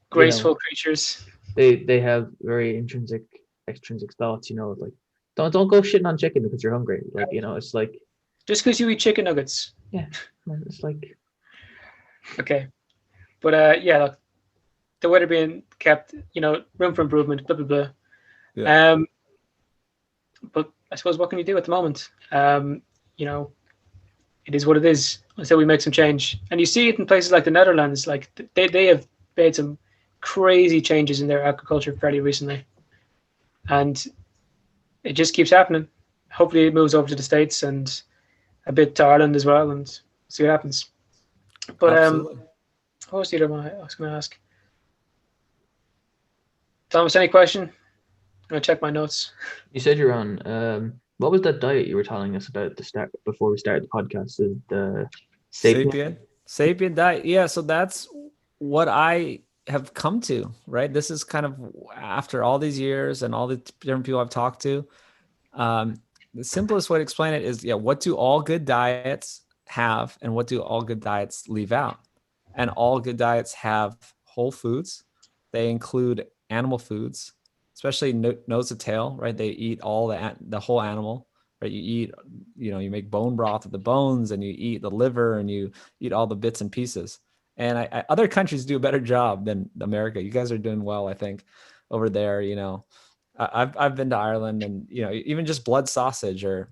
graceful creatures. They have very extrinsic thoughts, like don't go shitting on chicken because you're hungry. Like, it's like, just because you eat chicken nuggets. Yeah. It's like, okay. But look, the weather being kept, room for improvement, blah blah blah. Yeah. But I suppose, what can you do at the moment? It is what it is until we make some change. And you see it in places like the Netherlands. Like they have made some crazy changes in their agriculture fairly recently, and it just keeps happening. Hopefully it moves over to the States and a bit to Ireland as well, and see what happens. But what was the other one I was going to ask? Thomas, any question? I'm going to check my notes. You said you're on, what was that diet you were telling us about before we started the podcast? The Sapien diet. Yeah, so that's what I have come to, right? This is kind of after all these years and all the different people I've talked to. The simplest way to explain it is, what do all good diets have and what do all good diets leave out? And all good diets have whole foods. They include animal foods, especially nose to tail, right? They eat all the whole animal, right? You eat, you make bone broth with the bones, and you eat the liver, and you eat all the bits and pieces. And other countries do a better job than America. You guys are doing well, I think, over there. I've been to Ireland, and even just blood sausage or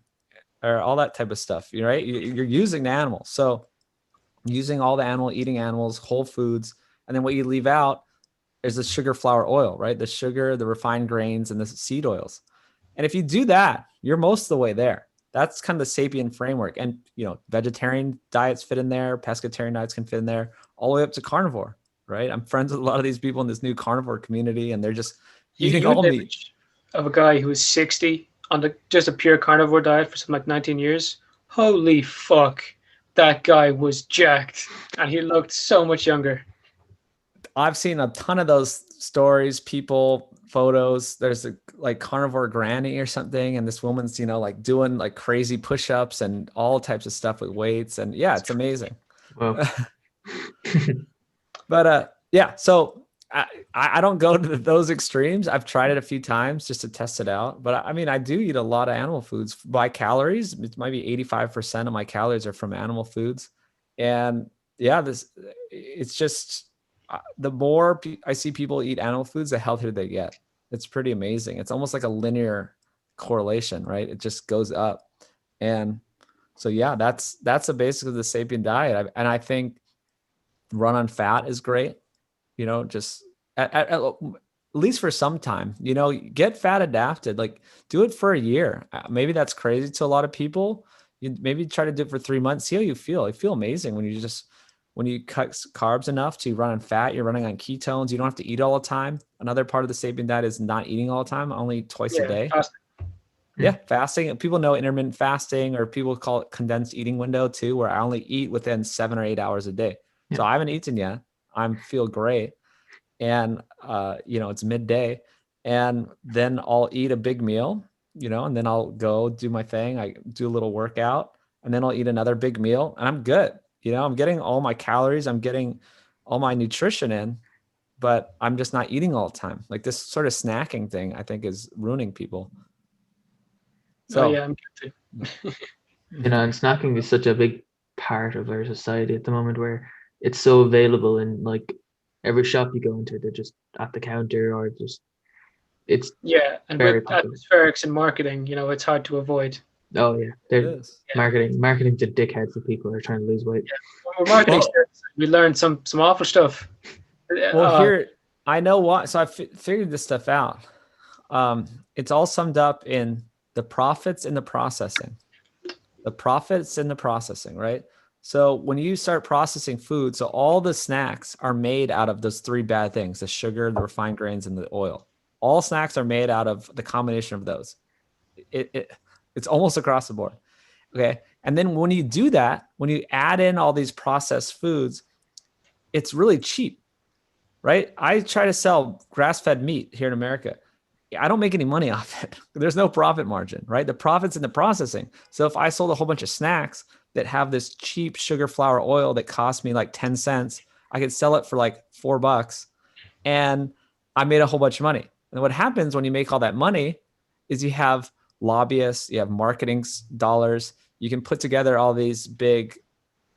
all that type of stuff. Right? You're using the animal, so using all the animal, eating animals, whole foods, and then what you leave out is the sugar, flour, oil, right? The sugar, the refined grains, and the seed oils. And if you do that, you're most of the way there. That's kind of the Sapien framework. And, vegetarian diets fit in there, pescatarian diets can fit in there, all the way up to carnivore, right? I'm friends with a lot of these people in this new carnivore community, and they're just eating all meat. Of a guy who was 60 on just a pure carnivore diet for something like 19 years. Holy fuck. That guy was jacked, and he looked so much younger. I've seen a ton of those stories, photos. There's a carnivore granny or something, and this woman's doing crazy push-ups and all types of stuff with weights, and it's amazing. Wow. But so I don't go to those extremes. I've tried it a few times just to test it out, but I do eat a lot of animal foods. By calories, it might be 85% of my calories are from animal foods, and it's just. The more I see people eat animal foods, the healthier they get. It's pretty amazing. It's almost like a linear correlation, right? It just goes up. And so, that's the basics of the Sapien diet. And I think run on fat is great. Just at least for some time, get fat adapted, do it for a year. Maybe that's crazy to a lot of people. You maybe try to do it for 3 months, see how you feel. You feel amazing when you cut carbs enough to run on fat. You're running on ketones. You don't have to eat all the time. Another part of the Sapien diet is not eating all the time, only twice a day. Fasting. Fasting. People know intermittent fasting, or people call it condensed eating window too, where I only eat within 7 or 8 hours a day. Yeah. So I haven't eaten yet. I feel great. And, it's midday, and then I'll eat a big meal, and then I'll go do my thing. I do a little workout, and then I'll eat another big meal, and I'm good. I'm getting all my calories, I'm getting all my nutrition in, but I'm just not eating all the time. This sort of snacking thing, I think, is ruining people. So I'm good too. And snacking is such a big part of our society at the moment where it's so available in like every shop you go into. They're just at the counter, or just it's Yeah, and very with popular. atmospherics and marketing, it's hard to avoid. Oh yeah, It they're is. marketing's a dickhead for people who are trying to lose weight. Yeah. When we're marketing Well- students, we learned some awful stuff. Well, here I know why. So I figured this stuff out. It's all summed up in the profits in the processing. The profits in the processing, right? So when you start processing food, so all the snacks are made out of those three bad things: the sugar, the refined grains, and the oil. All snacks are made out of the combination of those. It's almost across the board. Okay. And then when you do that, when you add in all these processed foods, it's really cheap, right? I try to sell grass-fed meat here in America. I don't make any money off it. There's no profit margin, right? The profit's in the processing. So if I sold a whole bunch of snacks that have this cheap sugar, flour, oil that cost me like 10 cents, I could sell it for like $4 and I made a whole bunch of money. And what happens when you make all that money is you have lobbyists, you have marketing dollars, you can put together all these big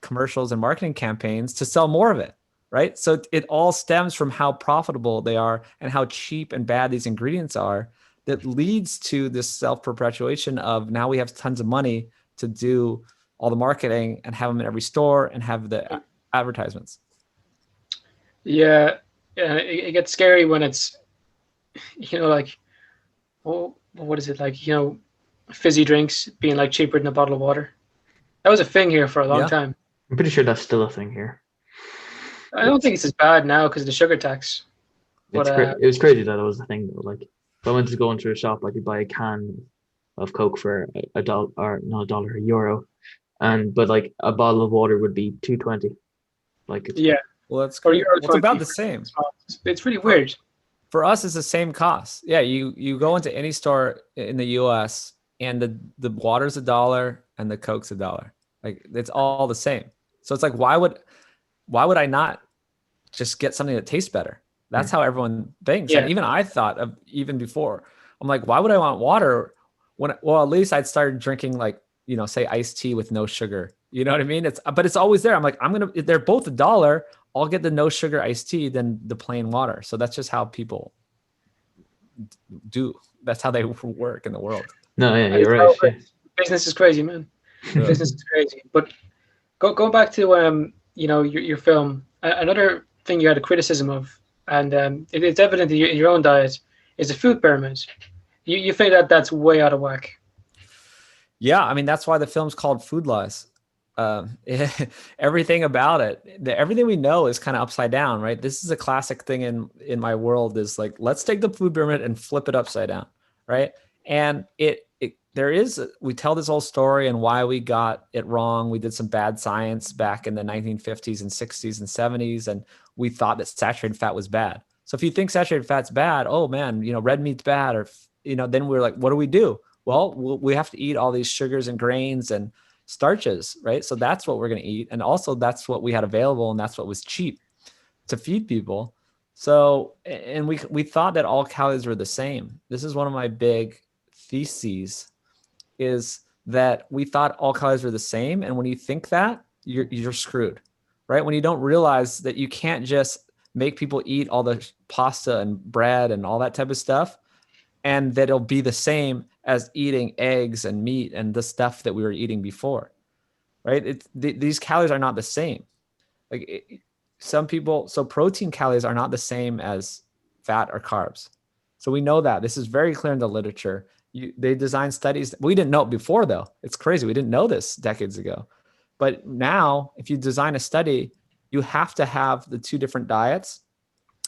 commercials and marketing campaigns to sell more of it. Right. So it all stems from how profitable they are and how cheap and bad these ingredients are, that leads to this self-perpetuation of now we have tons of money to do all the marketing and have them in every store and have the advertisements. Yeah, it gets scary when it's, like, oh, what is it like? Fizzy drinks being like cheaper than a bottle of water. That was a thing here for a long time. I'm pretty sure that's still a thing here. I don't think it's as bad now because of the sugar tax. But it was crazy that it was a thing though. Like if I went to go into a shop, I could buy a can of Coke for $1, or not $1, €1, but like a bottle of water would be $2.20. Like yeah, well, that's great. Well, it's about the same. It's really weird. For us, it's the same cost. Yeah, you go into any store in the U.S. and the water's $1 and the Coke's $1. Like it's all the same. So it's like why would I not just get something that tastes better? That's how everyone thinks. Yeah. And even I thought of even before, I'm like, why would I want water well, at least I'd started drinking like, say iced tea with no sugar. You know what I mean? But it's always there. I'm like, they're both $1. I'll get the no sugar iced tea than the plain water. So that's just how people do. That's how they work in the world. No, yeah, you're right. Yeah. Business is crazy, man. Yeah. Business is crazy. But go back to your film. Another thing you had a criticism of, and it's evident in your own diet, is the food pyramid. You think that's way out of whack? Yeah, I mean that's why the film's called Food Lies. Everything about it, everything we know is kind of upside down, right? This is a classic thing in my world. Is like, let's take the food pyramid and flip it upside down, right? And we tell this whole story and why we got it wrong. We did some bad science back in the 1950s and 60s and 70s, and we thought that saturated fat was bad. So if you think saturated fat's bad, oh man, red meat's bad, or then we're like, what do we do? Well, we have to eat all these sugars and grains and starches, right? So that's what we're going to eat, and also that's what we had available, and that's what was cheap to feed people. So, and we thought that all calories were the same. This is one of my big theses, is that we thought all calories were the same. And when you think that, you're screwed, right? When you don't realize that you can't just make people eat all the pasta and bread and all that type of stuff, and that it'll be the same as eating eggs and meat and the stuff that we were eating before, right? These calories are not the same. Some people, so protein calories are not the same as fat or carbs. So we know that. This is very clear in the literature. They designed studies. We didn't know it before, though. It's crazy. We didn't know this decades ago. But now, if you design a study, you have to have the two different diets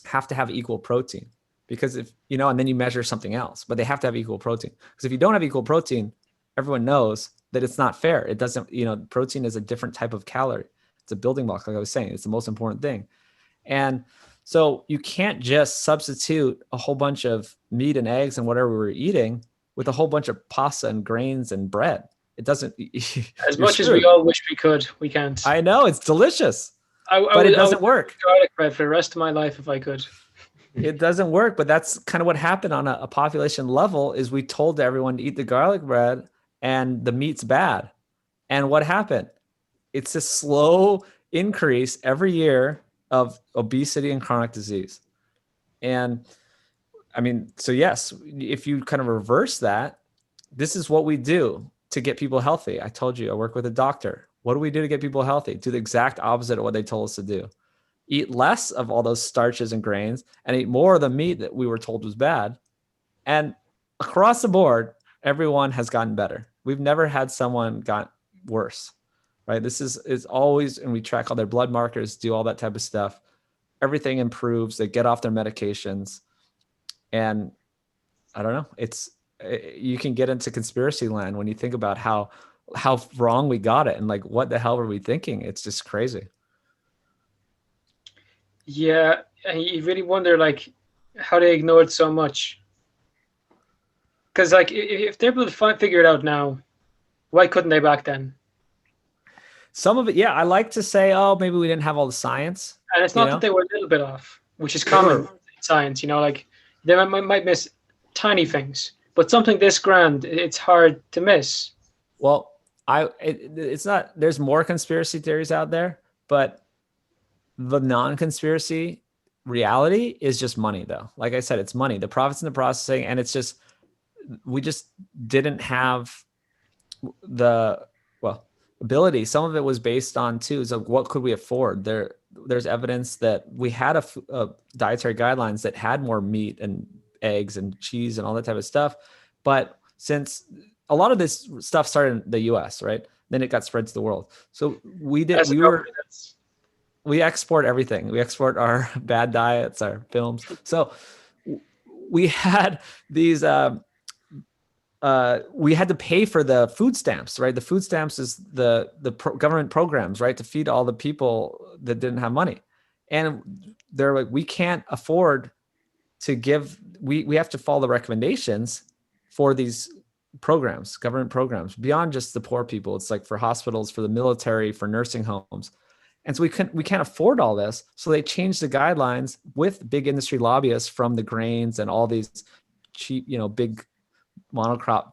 have to have equal protein. Because and then you measure something else, but they have to have equal protein. Because if you don't have equal protein, everyone knows that it's not fair. It doesn't, protein is a different type of calorie. It's a building block, like I was saying. It's the most important thing. And so you can't just substitute a whole bunch of meat and eggs and whatever we're eating with a whole bunch of pasta and grains and bread. It doesn't. As much as we all wish we could, we can't. I know, it's delicious, but it doesn't work. Garlic bread for the rest of my life if I could. It doesn't work, but that's kind of what happened on a population level. Is we told everyone to eat the garlic bread and the meat's bad. And what happened? it's a slow increase every year of obesity and chronic disease. And I mean, so yes, if you kind of reverse that, this is what we do to get people healthy. I told you I work with a doctor. What do we do to get people healthy? Do the exact opposite of what they told us to do. Eat less of all those starches and grains and eat more of the meat that we were told was bad. And across the board, everyone has gotten better. We've never had someone got worse, right? This is always, and we track all their blood markers, do all that type of stuff. Everything improves. They get off their medications. And I don't know, you can get into conspiracy land when you think about how wrong we got it and like, what the hell were we thinking? It's just crazy. Yeah, and you really wonder like how they ignored so much. Because like if they're able to figure it out now, why couldn't they back then? Some of it, yeah, I like to say, oh, maybe we didn't have all the science. And it's not that they were a little bit off, which is common in science. Like they might miss tiny things, but something this grand, it's hard to miss. Well, it's not. There's more conspiracy theories out there, but the non-conspiracy reality is just money, though. Like I said, it's money, the profits in the processing, and it's just we just didn't have the ability. Some of it was based on too. So what could we afford? There's evidence that we had a dietary guidelines that had more meat and eggs and cheese and all that type of stuff, but since a lot of this stuff started in the US, right? Then it got spread to the world. So we export everything. We export our bad diets, our films. So we had these, we had to pay for the food stamps, right? The food stamps is the government programs, right? To feed all the people that didn't have money. And they're like, we can't afford to give, we have to follow the recommendations for these programs, government programs, beyond just the poor people. It's like for hospitals, for the military, for nursing homes. And so we can't afford all this. So they changed the guidelines with big industry lobbyists from the grains and all these cheap, big monocrop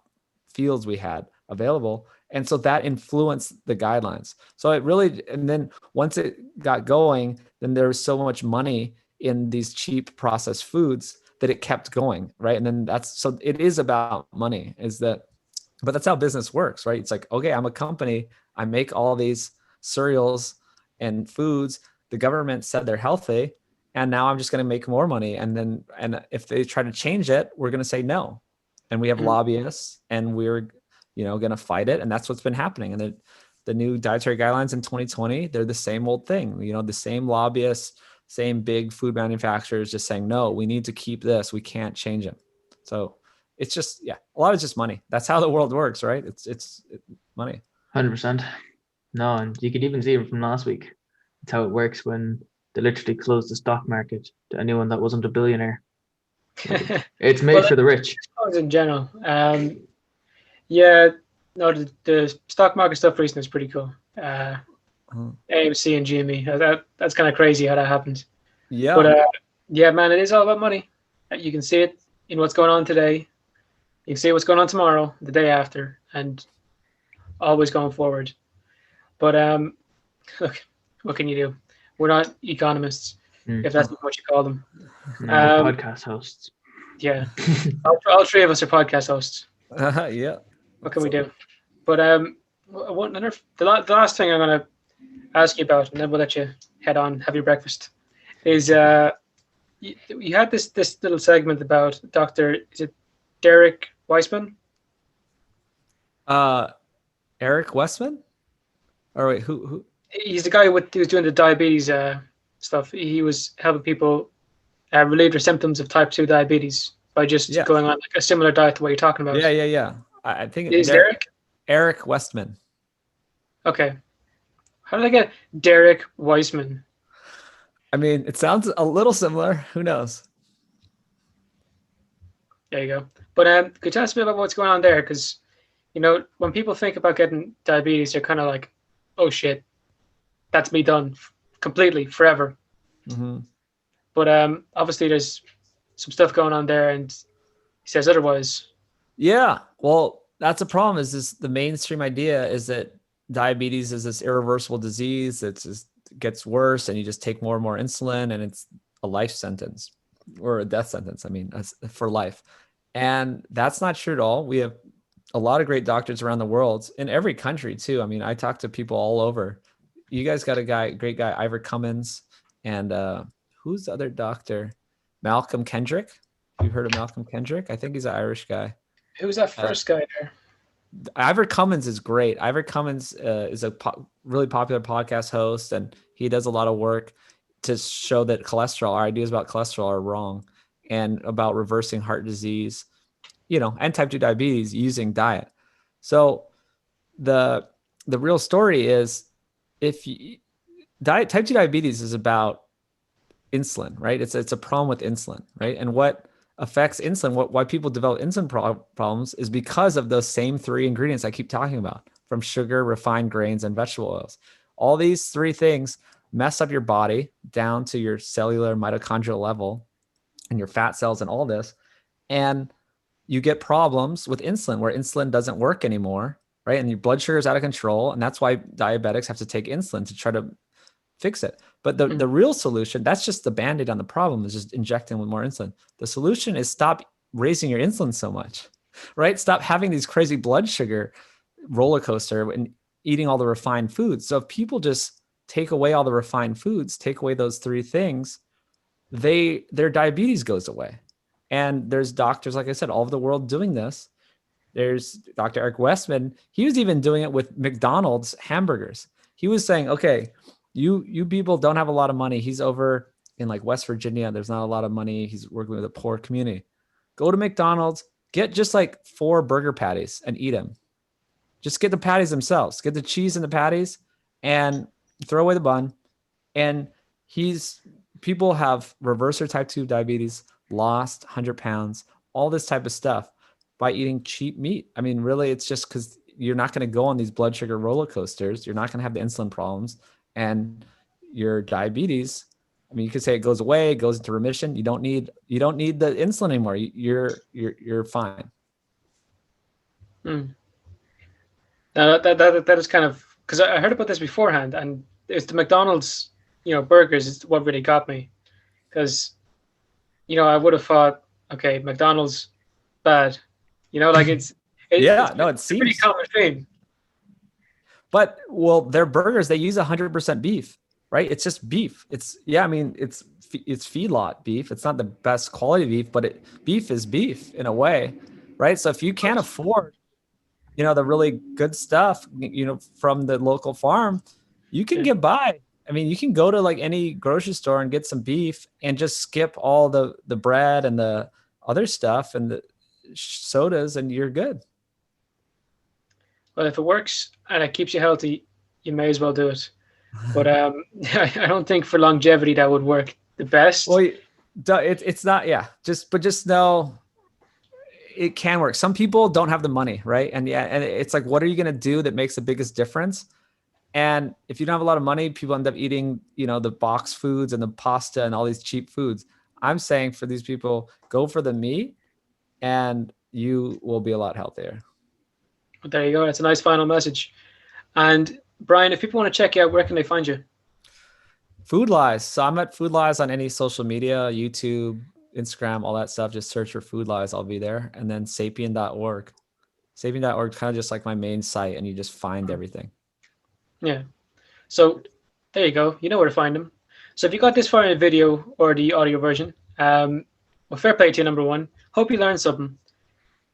fields we had available. And so that influenced the guidelines. So it really, and then once it got going, then there was so much money in these cheap processed foods that it kept going, right? And then so it is about money, but that's how business works, right? It's like, okay, I'm a company, I make all these cereals and foods, the government said they're healthy, and now I'm just going to make more money. And if they try to change it, we're going to say no. And we have lobbyists, and we're, going to fight it. And that's what's been happening. And the new dietary guidelines in 2020, they're the same old thing, the same lobbyists, same big food manufacturers just saying, no, we need to keep this. We can't change it. So it's just, a lot of it's just money. That's how the world works, right? It's money. 100%. No, and you could even see it from last week. It's how it works when they literally closed the stock market to anyone that wasn't a billionaire. It's made for the rich. In general, the stock market stuff recently is pretty cool. AMC and GME, that's kind of crazy how that happened. Yeah, but man, it is all about money. You can see it in what's going on today. You can see what's going on tomorrow, the day after, and always going forward. But look, what can you do? We're not economists, if that's what you call them. No, podcast hosts. Yeah, all three of us are podcast hosts. Yeah. What can we do? But the last thing I'm going to ask you about, and then we'll let you head on, have your breakfast, is you had this little segment about Dr. Is it Derrick Weissman? Eric Weissman? Or wait, who? He's the guy who was doing the diabetes stuff. He was helping people relieve their symptoms of type 2 diabetes by just going on like a similar diet to what you're talking about. Yeah. I think it's Derrick? Eric Weissman. Okay. How did I get Derrick Weissman? I mean, it sounds a little similar. Who knows? There you go. But could you tell us a bit about what's going on there? Because, when people think about getting diabetes, they're kind of like, oh shit, that's me done completely, forever. Mm-hmm. But obviously there's some stuff going on there, and he says otherwise. Yeah. Well, that's a problem. Is the mainstream idea is that diabetes is this irreversible disease that just gets worse and you just take more and more insulin and it's a life sentence or a death sentence. I mean, for life. And that's not true at all. We have a lot of great doctors around the world in every country too. I mean, I talk to people all over. You guys got great guy, Ivor Cummins, and who's the other doctor? Malcolm Kendrick. You've heard of Malcolm Kendrick? I think he's an Irish guy. Who was that first guy there? Ivor Cummins is great. Ivor Cummins is a really popular podcast host, and he does a lot of work to show that our ideas about cholesterol are wrong, and about reversing heart disease, and type 2 diabetes using diet. So the real story is type 2 diabetes is about insulin, right? It's a problem with insulin, right? And what affects insulin, why people develop insulin problems is because of those same 3 ingredients I keep talking about, from sugar, refined grains, and vegetable oils. All these 3 things mess up your body down to your cellular mitochondrial level and your fat cells and all this. And you get problems with insulin where insulin doesn't work anymore, right? And your blood sugar is out of control. And that's why diabetics have to take insulin to try to fix it. But the real solution, that's just the Band-Aid on the problem, is just injecting with more insulin. The solution is stop raising your insulin so much, right? Stop having these crazy blood sugar roller coaster and eating all the refined foods. So if people just take away all the refined foods, take away those 3 things, their diabetes goes away. And there's doctors, like I said, all over the world doing this. There's Dr. Derrick Weissman. He was even doing it with McDonald's hamburgers. He was saying, okay, you people don't have a lot of money. He's over in like West Virginia. There's not a lot of money. He's working with a poor community. Go to McDonald's, get just like 4 burger patties and eat them. Just get the patties themselves. Get the cheese in the patties and throw away the bun. And people have reversed their type 2 diabetes, lost 100 pounds, all this type of stuff by eating cheap meat. I mean, really, it's just because you're not going to go on these blood sugar roller coasters. You're not going to have the insulin problems, and your diabetes, I mean, you could say it goes away, it goes into remission. You don't need the insulin anymore. You're fine. Now that is kind of, because I heard about this beforehand, and it's the McDonald's, burgers is what really got me, because, I would have thought, okay, McDonald's bad, it seems a pretty common thing. But their burgers, they use 100% beef, right? It's just beef. It's feedlot beef. It's not the best quality beef, but beef is beef in a way, right? So if you can't afford, the really good stuff, from the local farm, you can get by. I mean, you can go to like any grocery store and get some beef and just skip all the bread and the other stuff and the sodas, and you're good. Well, if it works and it keeps you healthy, you may as well do it. But I don't think for longevity that would work the best. Well, it's not, yeah. Just know it can work. Some people don't have the money, right? And it's like, what are you going to do that makes the biggest difference? And if you don't have a lot of money, people end up eating, the box foods and the pasta and all these cheap foods. I'm saying for these people, go for the meat and you will be a lot healthier. But there you go. It's a nice final message. And Brian, if people want to check you out, where can they find you? Food Lies. So I'm at Food Lies on any social media, YouTube, Instagram, all that stuff. Just search for Food Lies. I'll be there. And then sapien.org. Sapien.org, kind of just like my main site, and you just find everything. Yeah. So there you go. You know where to find them. So if you got this far in the video or the audio version, well, fair play to you, number one. Hope you learned something,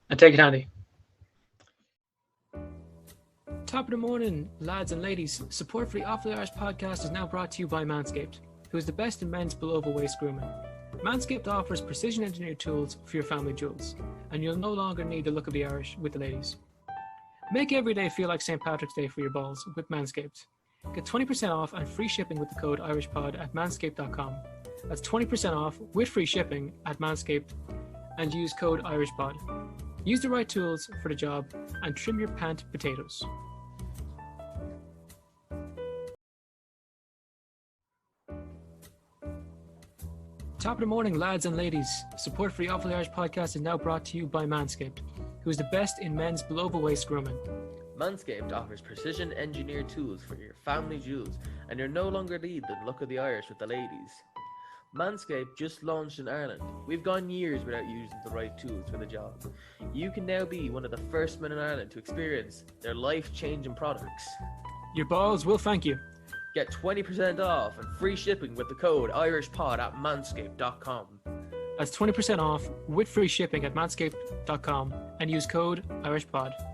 and take it handy. Top of the morning, lads and ladies. Support for the Off the Irish podcast is now brought to you by Manscaped, who is the best in men's below-the-waist grooming. Manscaped offers precision-engineered tools for your family jewels, and you'll no longer need the look of the Irish with the ladies. Make every day feel like St. Patrick's Day for your balls with Manscaped. Get 20% off and free shipping with the code IrishPod at manscaped.com. That's 20% off with free shipping at Manscaped, and use code IrishPod. Use the right tools for the job and trim your pant potatoes. Top of the morning, lads and ladies. Support for the Awfully Irish podcast is now brought to you by Manscaped, who is the best in men's below-the-waist grooming. Manscaped offers precision engineered tools for your family jewels, and you're no longer need the look of the Irish with the ladies. Manscaped just launched in Ireland. We've gone years without using the right tools for the job. You can now be one of the first men in Ireland to experience their life-changing products. Your balls will thank you. Get 20% off and free shipping with the code IrishPod at manscaped.com. That's 20% off with free shipping at manscaped.com and use code IrishPod.